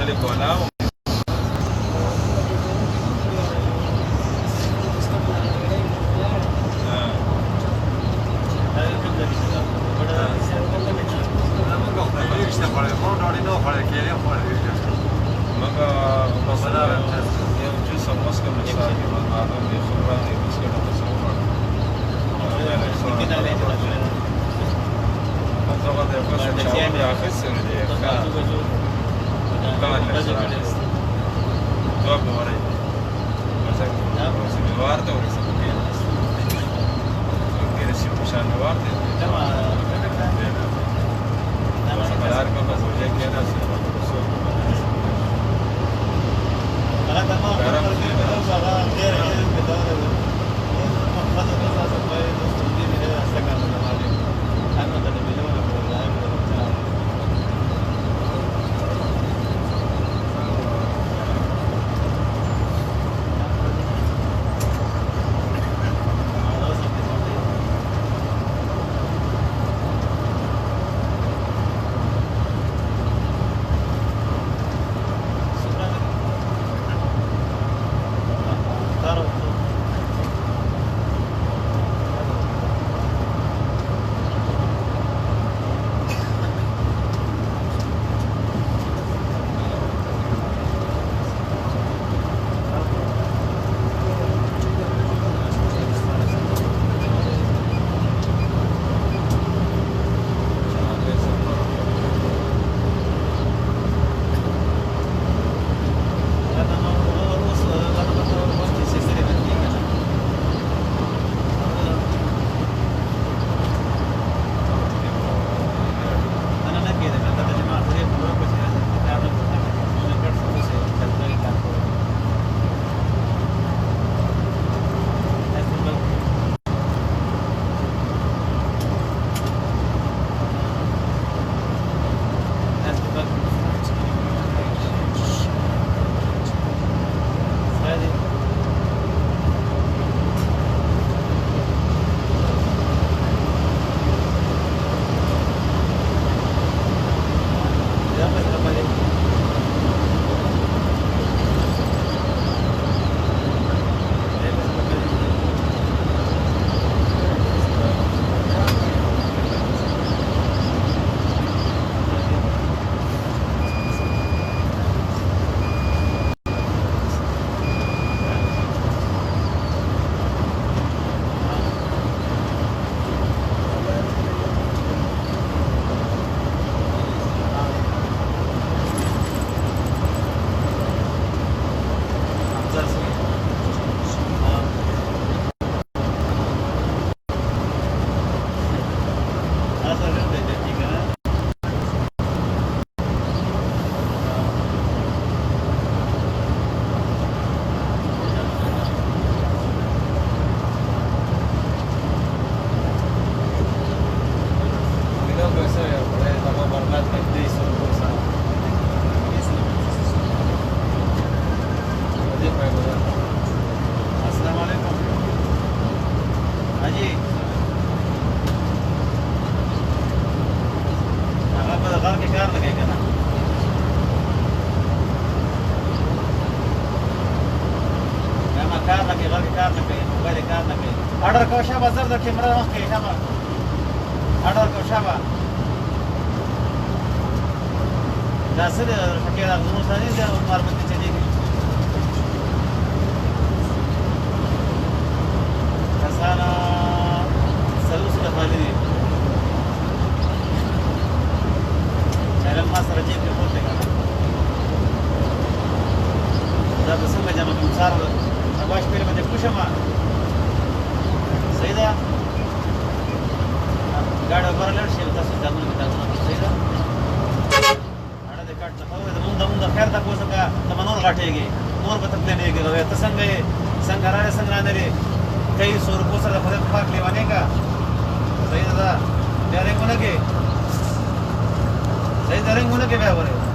ملك ولا مګه مثلا یو جوس او مسکه مثال یو معلوم دی خبره دی مسکه د څه وړه هغه د بس چې یا خسر دی کله جواب ورای مثلا وارته ورسې کې رسې په شان وارته لار کو بزوجه کې راځي Order ko shaba zar da camera ma ke shaba. Order ko shaba. Da sir fakir azmu sani da umar bandi chali gayi. Kasana salus da khali ne. Channel ma sar jeep ke bolte ga. Da basanga jama musar abash pere mujhe kushama. Sayda गाड़ी ऊपर लड़ शेल का सुधार में बता दूँ sayda आड़ा देखा टकाओ है तो मुंडा खैर तक हो सका तो मनोर काटेगी मोर बतकते नहीं कि लोग तो संघराने रे कई सौ रुपये से फर्क पाक लेवाने का sayda दा डरेंगे ना के sayda डरेंगे ना के क्या बोले